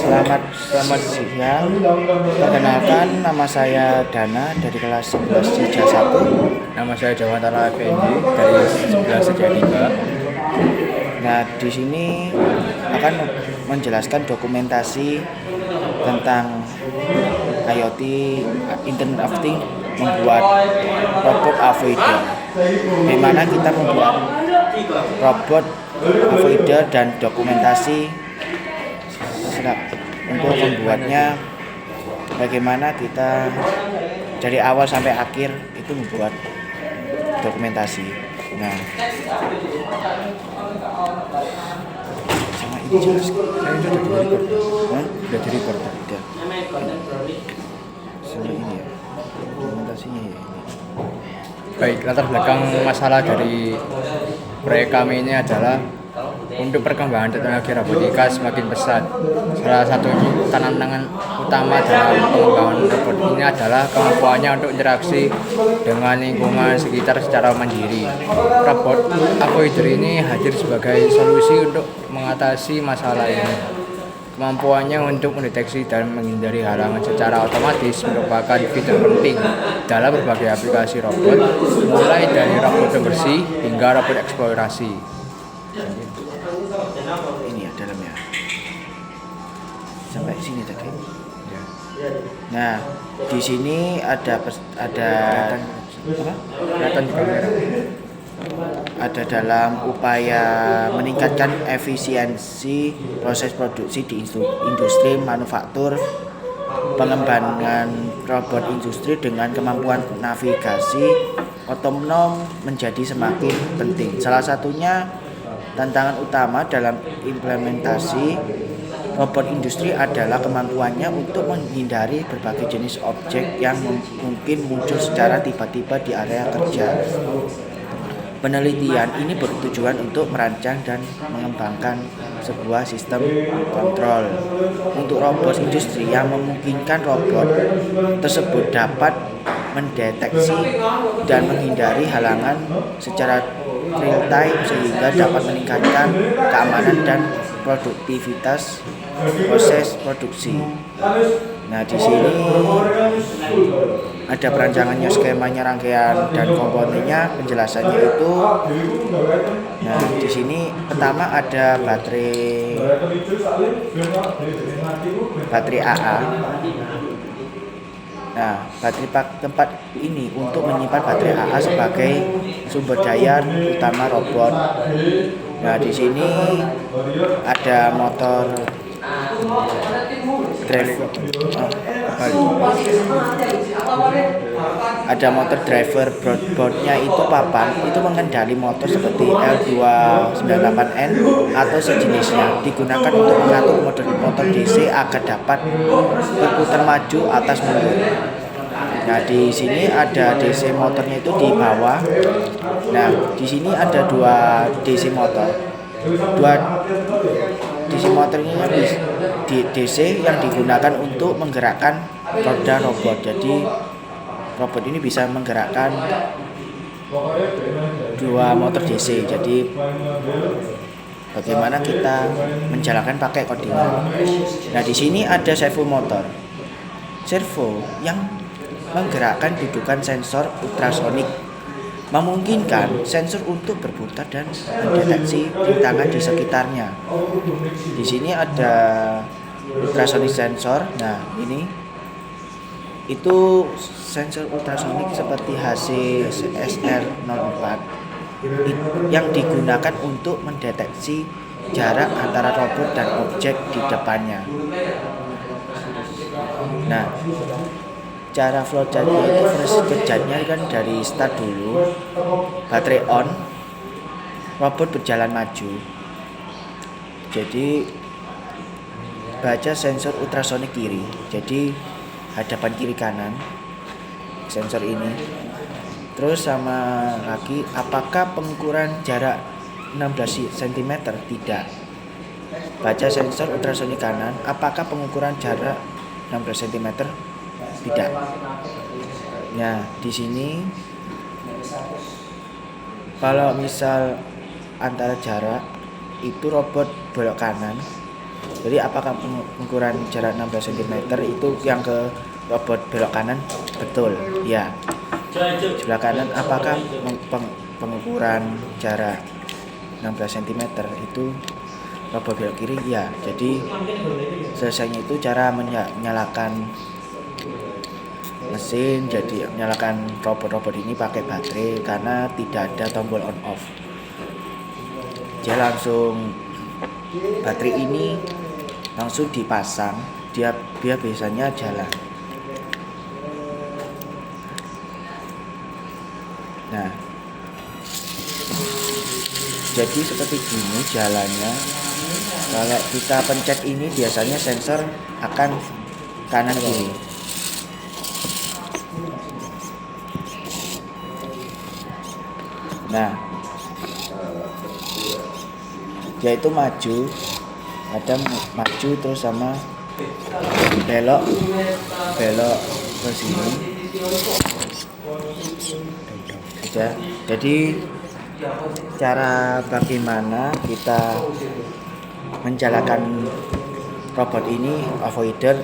Selamat siang. Perkenalkan, nama saya Dana dari kelas 11 Sija 1. Nama saya Jawantara Effendi dari 11 Setia 3. Nah, di sini akan menjelaskan dokumentasi tentang IoT Internet of Things membuat robot avoider. Bagaimana kita membuat robot avoider dan dokumentasi untuk membuatnya, bagaimana kita dari awal sampai akhir itu membuat dokumentasi. Nah, sama ini jelas. Saya itu udah di-record. Udah di record tadi. Udah. Sama ini ya. Dokumentasinya ya ini. Baik, latar belakang masalah dari proyek kami ini adalah untuk perkembangan teknologi robotika semakin pesat. Salah satu tantangan utama dalam pengembangan robot ini adalah kemampuannya untuk interaksi dengan lingkungan sekitar secara mandiri. Robot avoider ini hadir sebagai solusi untuk mengatasi masalah ini. Kemampuannya untuk mendeteksi dan menghindari halangan secara otomatis merupakan fitur penting dalam berbagai aplikasi robot, mulai dari robot pembersih hingga robot eksplorasi. Ini ya dalamnya. Sampai sini tadi. Ya. Nah, di sini ada apa? Kelihatan di kamera. Ada dalam upaya meningkatkan efisiensi proses produksi di industri manufaktur, pengembangan robot industri dengan kemampuan navigasi otonom menjadi semakin penting. Salah satunya tantangan utama dalam implementasi robot industri adalah kemampuannya untuk menghindari berbagai jenis objek yang mungkin muncul secara tiba-tiba di area kerja. Penelitian ini bertujuan untuk merancang dan mengembangkan sebuah sistem kontrol untuk robot industri yang memungkinkan robot tersebut dapat mendeteksi dan menghindari halangan secara real time sehingga dapat meningkatkan keamanan dan produktivitas proses produksi. Nah, di sini ada perancangannya, skemanya, rangkaian dan komponennya, penjelasannya itu. Nah, di sini pertama ada baterai AA. Nah, baterai tempat ini untuk menyimpan baterai AA sebagai sumber daya utama robot. Nah, di sini ada motor driver boardnya itu papan itu mengendali motor seperti L298N atau sejenisnya, digunakan untuk mengatur motor DC agar dapat berputar maju atas mundur. Nah, di sini ada DC motornya itu di bawah. Nah, di sini ada dua DC motor. DC motornya di DC yang digunakan untuk menggerakkan roda robot. Jadi robot ini bisa menggerakkan dua motor DC. Jadi bagaimana kita menjalankan pakai codingan. Nah, di sini ada servo motor. Servo yang menggerakkan dudukan sensor ultrasonik, memungkinkan sensor untuk berputar dan mendeteksi rintangan di sekitarnya. Di sini ada ultrasonic sensor. Nah, ini itu sensor ultrasonik seperti HC-SR04 yang digunakan untuk mendeteksi jarak antara robot dan objek di depannya. Nah, cara flowchartnya itu proses kerjanya kan dari start dulu, baterai on, robot berjalan maju. Jadi baca sensor ultrasonik kiri, jadi hadapan kiri kanan sensor ini. Terus sama lagi, apakah pengukuran jarak 16 cm? Tidak. Baca sensor ultrasonik kanan, apakah pengukuran jarak 16 cm? Tidak. Nah, di sini kalau misal antara jarak itu robot belok kanan, Jadi apakah pengukuran jarak 16 cm itu yang ke robot belok kanan? Betul, ya. Sebelah kanan apakah pengukuran jarak 16 cm itu robot belok kiri? Ya. Jadi selesainya itu cara menyalakan mesin, jadi menyalakan robot ini pakai baterai karena tidak ada tombol on off. Dia langsung baterai ini langsung dipasang, dia biasanya jalan. Nah, jadi seperti gini jalannya. Kalau kita pencet ini biasanya sensor akan kanan kiri. Nah, yaitu maju, ada maju terus sama belok ke sini. Jadi cara bagaimana kita menjalankan robot ini avoider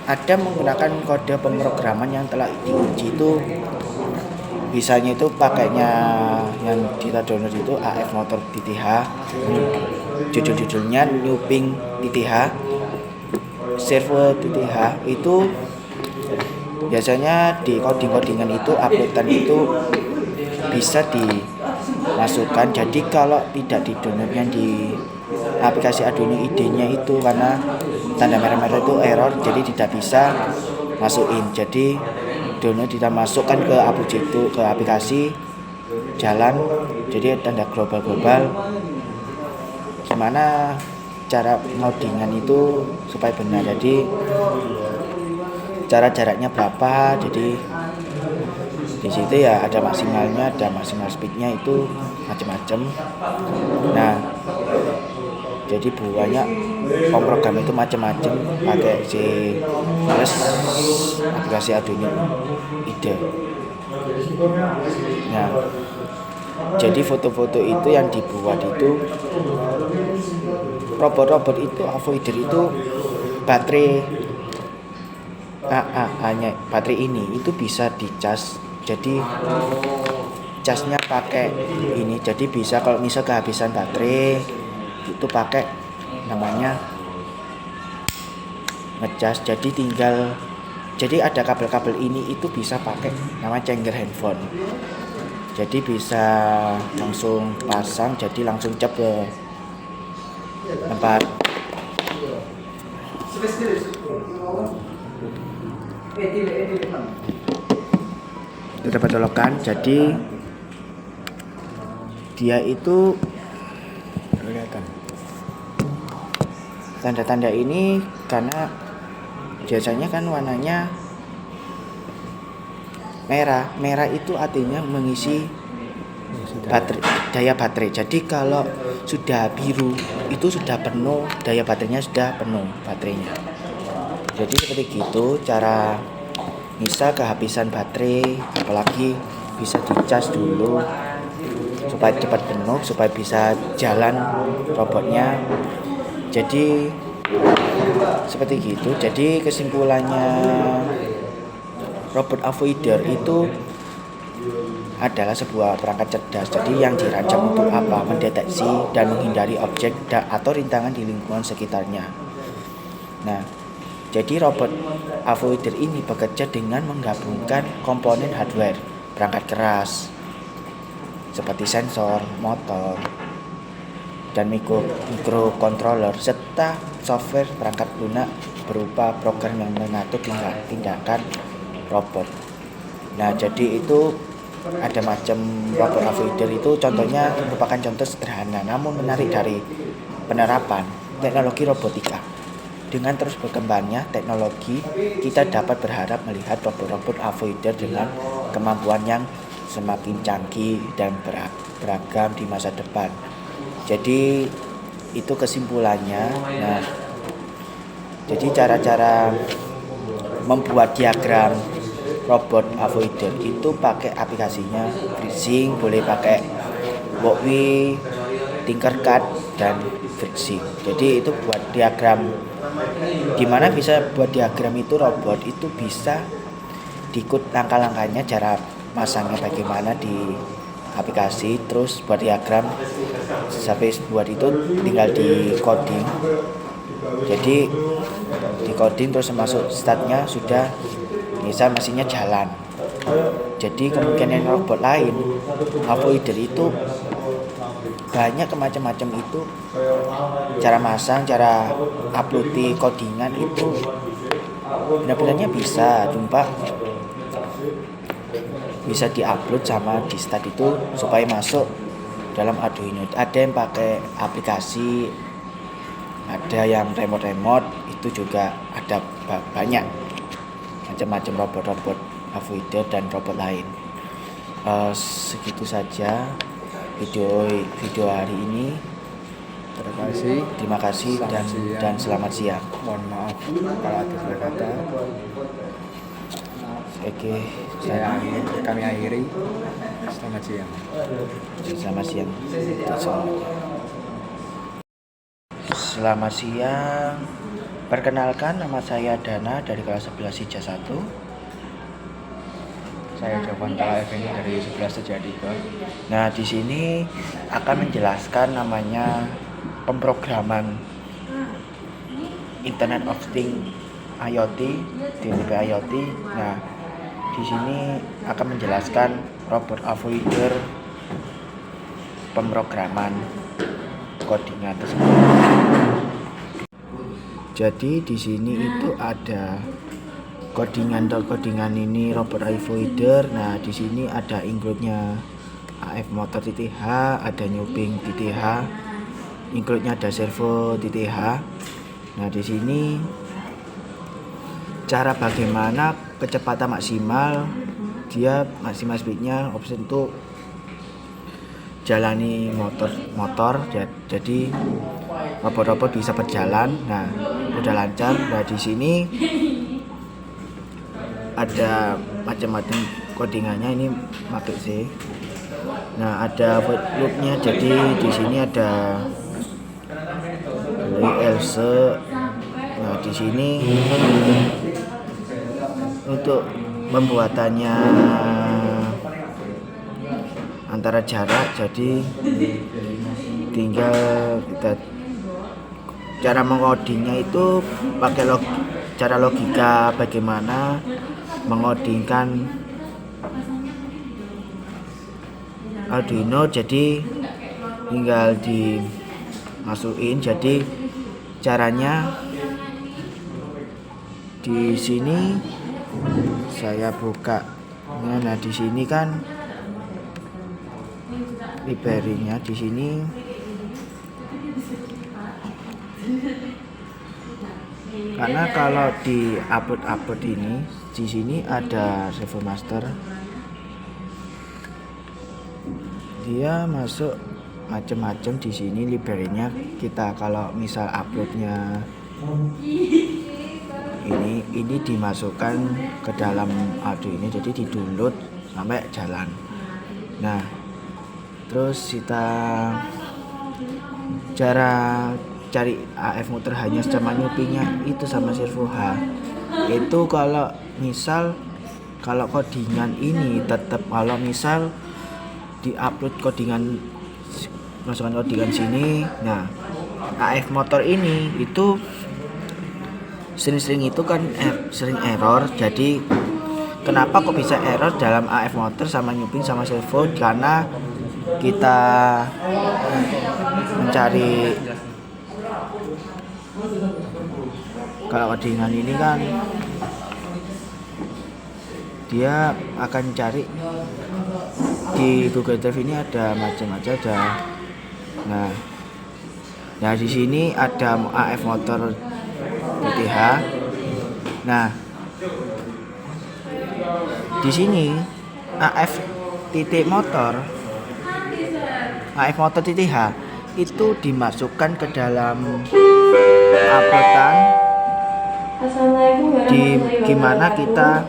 ada menggunakan kode pemrograman yang telah diuji. Itu bisanya itu pakainya yang kita download itu AF Motor DTH, judul-judulnya Newping DTH, Servo DTH. Itu biasanya di codingan itu uploadan itu bisa dimasukkan. Jadi kalau tidak di downloadnya di aplikasi Arduino IDE-nya itu karena tanda merah-merah itu error, jadi tidak bisa masukin. Jadi download tidak masukkan ke aplikasi jalan, jadi tanda global. Gimana cara ngodingan itu supaya benar? Jadi cara jaraknya berapa? Jadi di situ ya ada maksimalnya, ada maksimal speednya, itu macam-macam. Nah, jadi banyak pemrogram itu macam-macam pakai plus aplikasi Arduino IDE. Nah, jadi foto-foto itu yang dibuat itu robot itu avoider itu baterai AA-nya baterai ini itu bisa dicas. Jadi casnya pakai ini, jadi bisa kalau misal kehabisan baterai itu pakai namanya ngecas. Jadi ada kabel-kabel ini itu bisa pakai nama charger handphone. Jadi bisa langsung pasang, jadi langsung cap ke tempat itu dapat colokan. Jadi dia itu kelihatan tanda-tanda ini karena biasanya kan warnanya merah itu artinya mengisi daya baterai. Jadi kalau sudah biru itu sudah penuh, daya baterainya sudah penuh baterainya. Jadi seperti gitu cara misal kehabisan baterai, apalagi bisa dicas dulu supaya cepat penuh, supaya bisa jalan robotnya. Jadi seperti gitu. Jadi kesimpulannya robot avoider itu adalah sebuah perangkat cerdas. Jadi yang dirancang untuk apa? Mendeteksi dan menghindari objek atau rintangan di lingkungan sekitarnya. Nah, jadi robot avoider ini bekerja dengan menggabungkan komponen hardware, perangkat keras seperti sensor, motor, dan microcontroller, serta software perangkat lunak berupa program yang mengatur tindakan robot. Nah, jadi itu ada macam robot avoider itu contohnya merupakan contoh sederhana namun menarik dari penerapan teknologi robotika. Dengan terus berkembangnya teknologi, kita dapat berharap melihat robot-robot avoider dengan kemampuan yang semakin canggih dan beragam di masa depan. Jadi itu kesimpulannya. Nah, jadi cara-cara membuat diagram robot avoider itu pakai aplikasinya FreeSync, boleh pakai Walkme, Tinkercad, dan friction. Jadi itu buat diagram, gimana bisa buat diagram itu robot itu bisa diikut langkah-langkahnya, cara masangnya bagaimana di aplikasi, terus buat diagram sampai buat itu tinggal di coding. Jadi di coding terus masuk startnya sudah bisa mesinnya jalan. Jadi kemungkinan robot lain avoider itu banyak macam-macam itu, cara masang, cara upload di codingan itu benar-benarnya bisa jumpa, bisa diupload sama di start itu supaya masuk dalam Arduino. Ada yang pakai aplikasi, ada yang remote itu juga ada banyak macam-macam robot avoider dan robot lain. Segitu saja video hari ini. Terima kasih dan selamat siang. Mohon maaf kalau ada salah kata. Oke, Kami akhiri. Selamat siang. Selamat siang. Selamat siang. Perkenalkan, nama saya Dana dari kelas 11 Sija 1. Saya Jafan Kala Effendi dari 11 Sejatiga. Nah, di sini akan menjelaskan namanya pemrograman Internet of Things IoT, DTP IoT. Nah, di sini akan menjelaskan robot avoider, pemrograman codingan tersebut. Jadi di sini itu ada codingan ini robot avoider. Nah, di sini ada include-nya AF motor TTH, ada newping TTH, include-nya ada servo TTH. Nah, di sini cara bagaimana kecepatan maksimal, dia maksimal speednya option untuk jalani motor, jadi robot-robot bisa berjalan. Nah, udah lancar. Nah, di sini ada macam-macam codingannya, ini pakai C. Nah, ada void loop-nya, jadi di sini ada else. Nah, di sini untuk pembuatannya antara jarak, jadi tinggal kita cara mengodingnya itu pakai cara logika bagaimana mengodingkan Arduino. Jadi tinggal dimasukin. Jadi caranya di sini saya buka. Nah, di sini kan library-nya di sini. Karena kalau di upload ini di sini ada servo master, dia masuk macam-macam di sini library-nya. Kita kalau misal uploadnya ini dimasukkan ke dalam Arduino, jadi di-download sampai jalan. Nah, terus kita cara cari AF motor hanya sama newpingnya itu sama servo H. Itu kalau misal kalau codingan ini tetap, kalau misal di-upload codingan, masukkan codingan sini. Nah, AF motor ini itu sering-sering itu kan sering error. Jadi kenapa kok bisa error dalam AF motor sama newping sama servo? Karena kita mencari, kalau codingan ini kan dia akan cari di Google Drive, ini ada macam-macam ada. Nah, di sini ada AF motor TTH. Nah, di sini AF motor TTH itu dimasukkan ke dalam uploadan, di gimana kita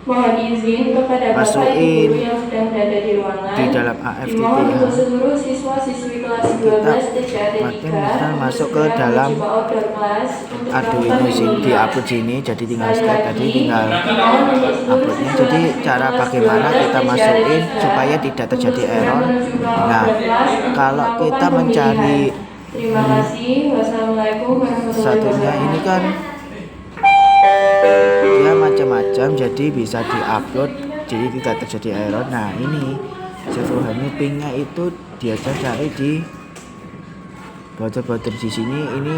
Mohon izin kepada Bapak masukin Ibu yang sedang berada di ruangan. di dalam AFTTH. Dimohon untuk seluruh siswa-siswi kelas 12 TCAD 3 makin masuk ke dalam Arduino sini, di upload sini, jadi tinggal step, jadi tinggal uploadnya. Jadi cara bagaimana kita masukin supaya tidak terjadi error. Nah, kalau kita mencari Terima kasih. Wassalamualaikum warahmatullahi satunya wabarakatuh. ini kan dia macam-macam, jadi bisa diupload, jadi tidak terjadi error. Nah, ini servo pingnya itu dia cari di border di sini, ini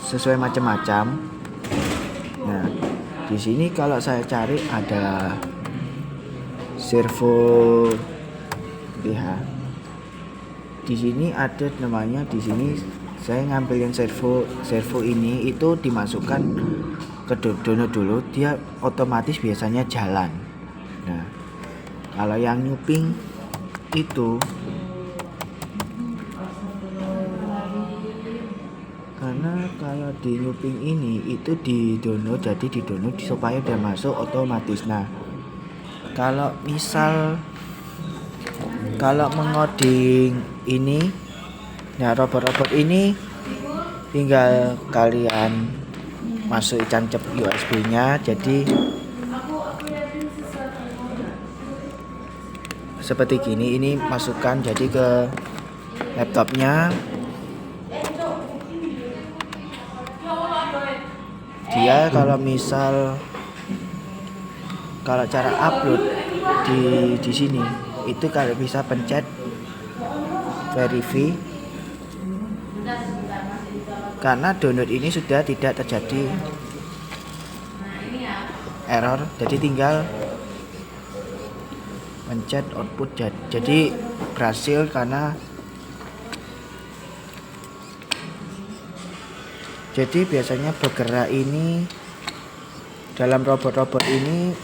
sesuai macam-macam. Nah, di sini kalau saya cari ada servo PH. Di sini ada namanya, di sini saya ngambilin servo ini itu dimasukkan ke download dulu, dia otomatis biasanya jalan. Nah, kalau yang nyuping itu karena kalau di nyuping ini itu di download, jadi di download supaya udah masuk otomatis. Nah, kalau misal kalau mengoding ini, nah robot-robot ini tinggal kalian masuk cancep USB-nya, jadi seperti gini. Ini masukkan jadi ke laptopnya. Dia kalau misal kalau cara upload di sini itu kalian bisa pencet verify, karena download ini sudah tidak terjadi error, jadi tinggal pencet output, jadi berhasil. Karena jadi biasanya bergerak ini dalam robot-robot ini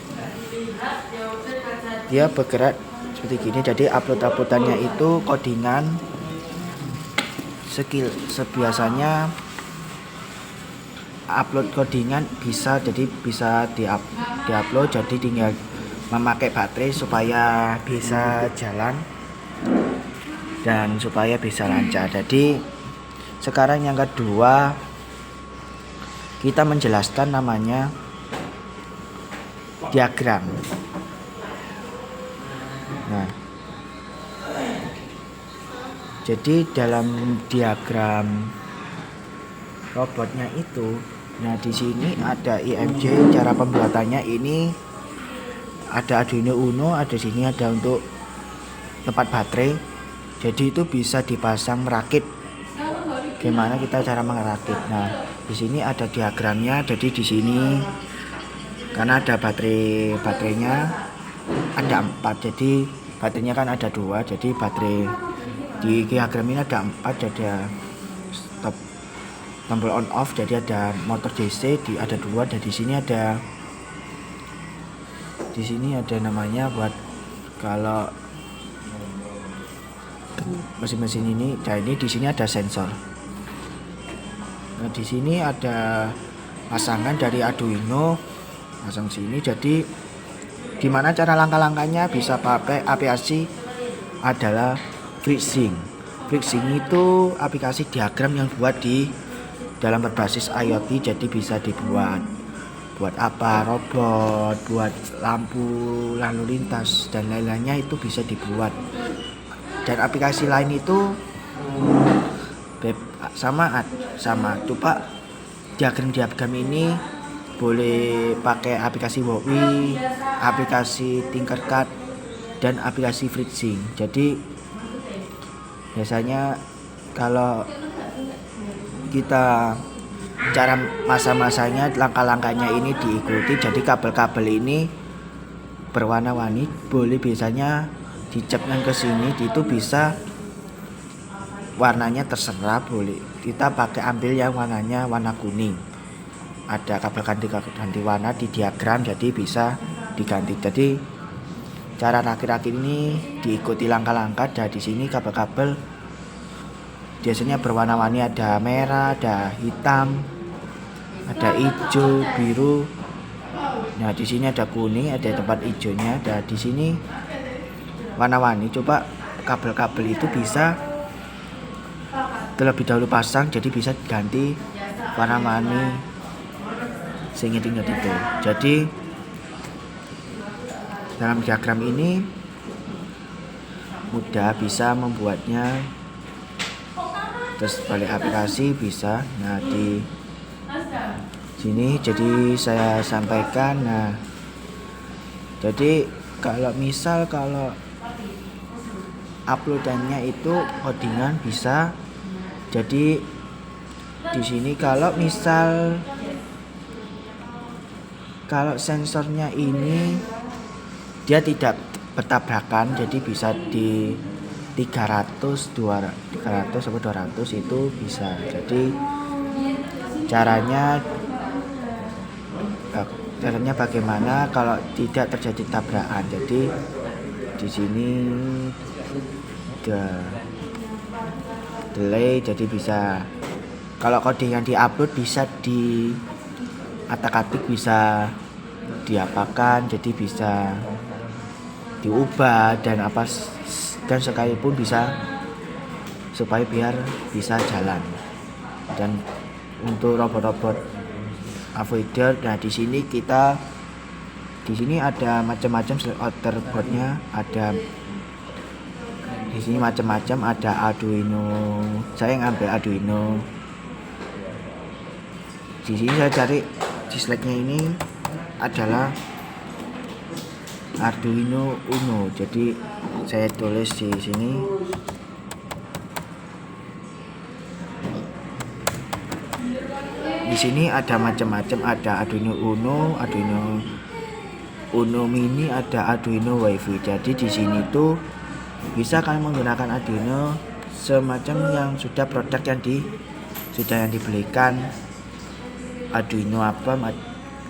dia bergerak seperti gini. Jadi uploadannya itu codingan skill, sebiasanya upload codingan bisa, jadi bisa diupload, jadi tinggal memakai baterai supaya bisa jalan dan supaya bisa lancar. Jadi sekarang yang kedua kita menjelaskan namanya diagram. Nah, jadi dalam diagram robotnya itu, nah di sini ada IMJ, cara pembuatannya ini ada Arduino Uno, ada sini ada untuk tempat baterai. Jadi itu bisa dipasang merakit. Gimana kita cara merakit? Nah, di sini ada diagramnya. Jadi di sini karena ada baterainya ada 4, jadi baterainya kan ada 2, jadi baterai di diagram ini ada 4, ada stop tombol on off, jadi ada motor DC, ada 2, dan di sini ada namanya buat kalau mesin-mesin ini. Nah, ini di sini ada sensor. Nah, di sini ada pasangan dari Arduino, pasang sini. Jadi gimana cara langkah-langkahnya bisa pakai aplikasi adalah FreeSync. FreeSync itu aplikasi diagram yang buat di dalam berbasis IoT, jadi bisa dibuat buat apa, robot, buat lampu lalu lintas dan lain-lainnya itu bisa dibuat. Dan aplikasi lain itu sama tuh Pak. Diagram ini boleh pakai aplikasi Wowi, aplikasi Tinkercad, dan aplikasi FreeSync. Jadi biasanya kalau kita cara masa-masanya, langkah-langkahnya ini diikuti. Jadi kabel-kabel ini berwarna-warni, boleh biasanya dicepkan ke sini, itu bisa warnanya terserah, boleh kita pakai ambil yang warnanya warna kuning. Ada kabel ganti warna di diagram, jadi bisa diganti. Jadi cara rakit-rakit ini diikuti langkah-langkah. Dan di sini kabel-kabel biasanya berwarna-warni, ada merah, ada hitam, ada hijau, biru. Nah, di sini ada kuning, ada tempat hijaunya, dan di sini warna-warni. Coba kabel-kabel itu bisa terlebih dahulu pasang, jadi bisa ganti warna-warni seingat-ingat itu. Jadi dalam diagram ini mudah bisa membuatnya, terus balik aplikasi bisa. Nah, di sini jadi saya sampaikan. Nah, jadi kalau uploadannya itu codingan bisa. Jadi di sini kalau sensornya ini dia tidak bertabrakan, jadi bisa di 300 atau 200 itu bisa. Jadi caranya bagaimana kalau tidak terjadi tabrakan. Jadi di sini delay, jadi bisa kalau codingan diupload bisa di atik-atik, bisa diapakan, jadi bisa diubah dan sekalipun bisa supaya biar bisa jalan. Dan untuk robot-robot avoider, nah di sini ada macam-macam outer boardnya, ada di sini macam-macam, ada Arduino. Saya ngambil Arduino. Di sini saya cari di slide-nya ini adalah Arduino Uno. Jadi saya tulis di sini. Di sini ada macam-macam, ada Arduino Uno, Arduino Uno Mini, ada Arduino Wi-Fi. Jadi di sini tuh bisa kalian menggunakan Arduino semacam yang sudah produk yang dibelikan. Arduino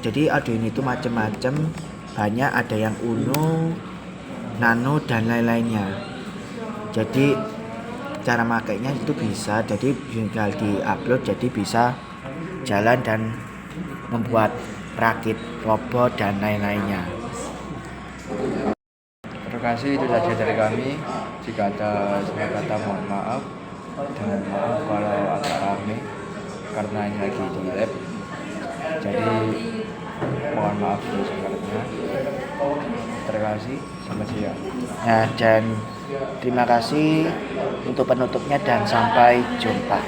jadi Arduino itu macam-macam, banyak, ada yang Uno, Nano dan lain-lainnya. Jadi cara makainya itu bisa, jadi tinggal di-upload, jadi bisa jalan dan membuat rakit robot dan lain-lainnya. Terima kasih, itu saja dari kami. Jika ada salah kata mohon maaf, dan maaf kalau agak rame karena ini lagi di lab. Jadi mohon maaf sebesar-besarnya. Terima kasih, selamat siang. Nah, dan terima kasih untuk penutupnya dan sampai jumpa.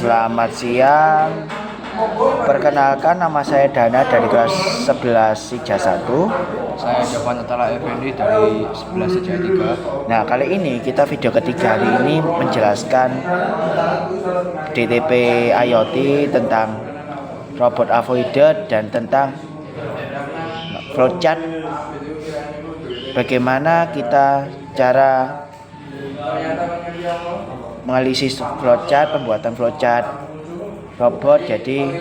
Selamat siang. Perkenalkan, nama saya Dana dari kelas 11 IJA 1. Saya Jafan Natala Effendi dari 11 IJA 3. Nah, kali ini kita video ketiga hari ini menjelaskan DTP IoT, tentang robot avoider dan tentang flowchart. Bagaimana kita cara menganalisis flowchart, pembuatan flowchart robot. Jadi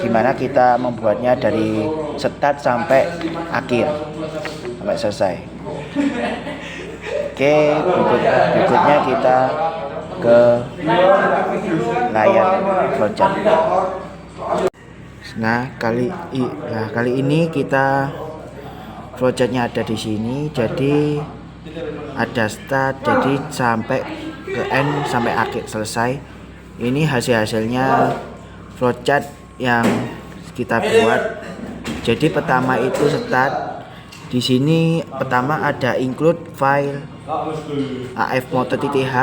gimana kita membuatnya dari start sampai akhir, sampai selesai. Oke, berikutnya kita ke layar flowchart. Nah, kali ini kita flowchartnya ada di sini. Jadi ada start, jadi sampai ke end, sampai akhir selesai. Ini hasilnya flowchart yang kita buat. Jadi pertama itu start. Di sini pertama ada include file afmotor.th,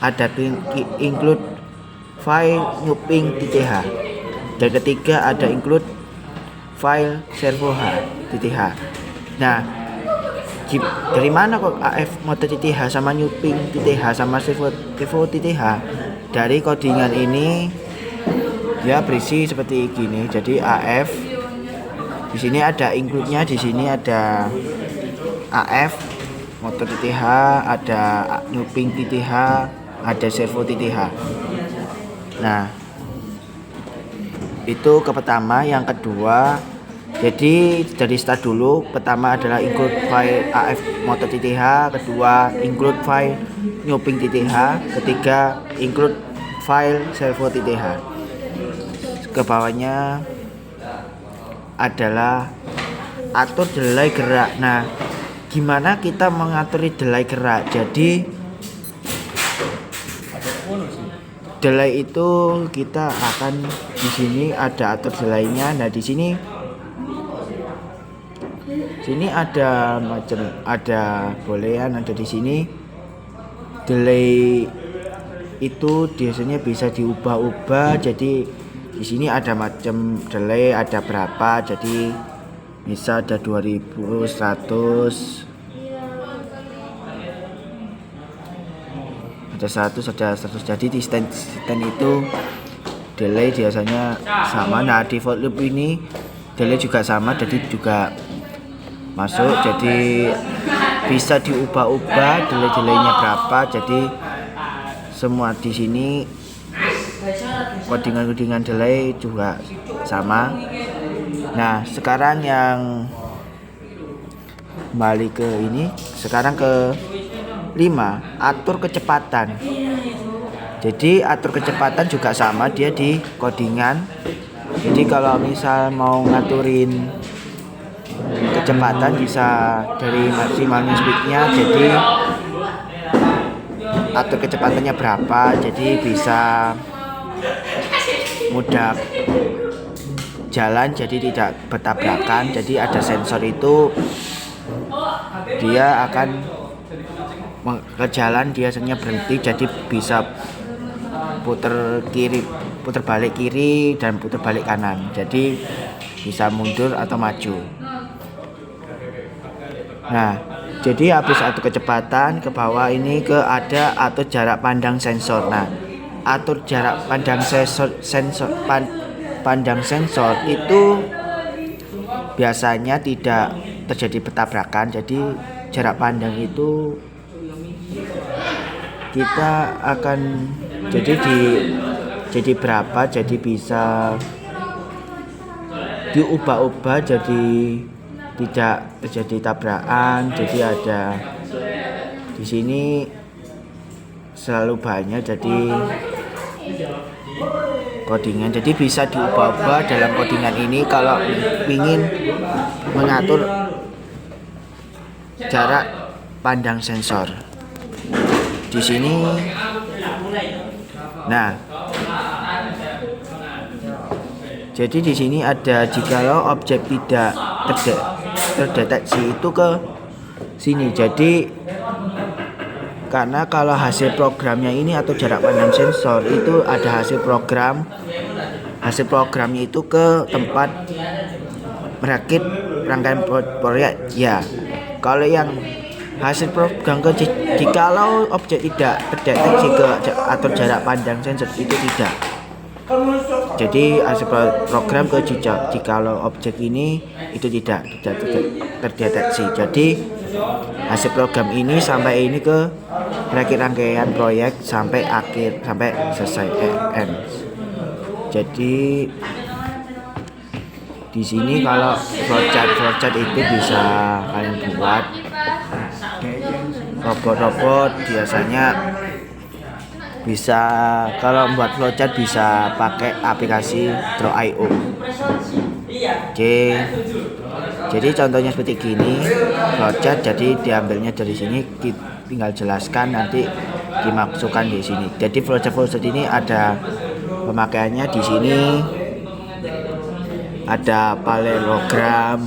ada include file newping.th, dan ketiga ada include file servoh.th. Nah, dari mana kok afmotor.th sama newping.th sama servoh.th? Dari codingan ini dia berisi seperti gini. Jadi AF di sini ada include-nya, di sini ada AF motor.th, ada newping.th, ada servo.th. Nah, itu ke pertama. Yang kedua, jadi dari start dulu. Pertama adalah include file AF motor.th, kedua include file newping.th, ketiga include file servo.th. Ke bawahnya adalah atur delay gerak. Nah, gimana kita mengatur delay gerak? Jadi delay itu kita akan di sini ada atur delaynya. Nah, di sini ada bolehan ada di sini. Delay itu biasanya bisa diubah-ubah. Jadi di sini ada macam delay, ada berapa. Jadi bisa ada 2100, ada 100, ada 100. Jadi di stand itu delay biasanya sama. Nah, default loop ini delay juga sama, jadi juga masuk. Jadi bisa diubah-ubah delaynya berapa. Jadi semua di sini codingan delay juga sama. Nah, sekarang yang kembali ke ini, sekarang ke 5, atur kecepatan. Jadi atur kecepatan juga sama, dia di codingan. Jadi kalau misal mau ngaturin kecepatan bisa dari maksimal speednya. Jadi atur kecepatannya berapa, jadi bisa mudah jalan, jadi tidak bertabrakan. Jadi ada sensor itu, dia akan ke jalan, biasanya berhenti, jadi bisa putar balik kiri dan putar balik kanan. Jadi bisa mundur atau maju. Nah, jadi habis atur kecepatan, ke bawah ini ada atur jarak pandang sensor. Nah, atur jarak pandang pandang sensor itu biasanya tidak terjadi bertabrakan. Jadi jarak pandang itu kita akan jadi berapa, jadi bisa diubah-ubah, jadi tidak terjadi tabrakan. Jadi ada di sini selalu banyak, jadi codingan, jadi bisa diubah-ubah dalam codingan ini. Kalau ingin mengatur jarak pandang sensor di sini. Nah, jadi di sini ada jikalau objek tidak terdeteksi itu ke sini. Jadi karena kalau hasil programnya ini atau jarak pandang sensor itu ada hasil programnya itu ke tempat merakit rangkaian proyek ya. Kalau yang hasil program jikalau objek tidak terdeteksi ke atur jarak pandang sensor itu tidak. Jadi hasil program ke jikalau objek ini itu tidak terdeteksi. Jadi hasil program ini sampai ini ke merakit rangkaian proyek sampai selesai end. Jadi di sini kalau flowchart itu bisa kalian buat. Robot biasanya bisa, kalau membuat flowchart bisa pakai aplikasi Draw.io. Oke. Jadi contohnya seperti gini flowchart. Jadi diambilnya dari sini, tinggal jelaskan, nanti dimasukkan di sini. Jadi flowchart ini ada pemakaiannya di sini. Ada parallelogram,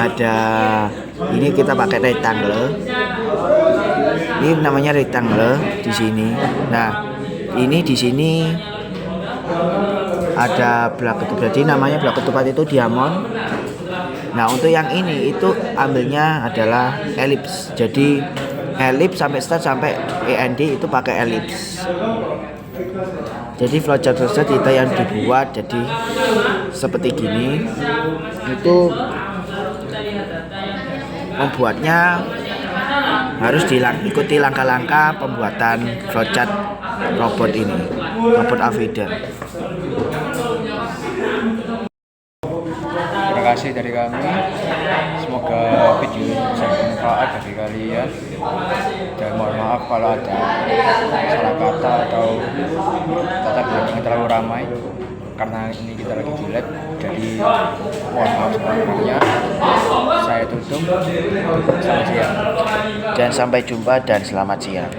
ada ini kita pakai rectangle. Ini namanya rectangle di sini. Nah, ini di sini ada blok ketupat. Jadi namanya blok ketupat itu diamond. Nah, untuk yang ini itu ambilnya adalah elips. Jadi elips sampai start sampai end itu pakai elips. Jadi flowchart kita yang dibuat jadi seperti gini. Itu membuatnya harus ikuti langkah-langkah pembuatan flowchart robot ini, robot Avida. Terima kasih dari kami. Semoga video ini bisa bermanfaat bagi kalian. Dan Mohon maaf kalau ada salah kata atau latar belakang yang terlalu ramai, karena ini kita lagi di lab, jadi mohon maaf sebelumnya. Saya tutup. Selamat siang. Dan sampai jumpa dan selamat siang.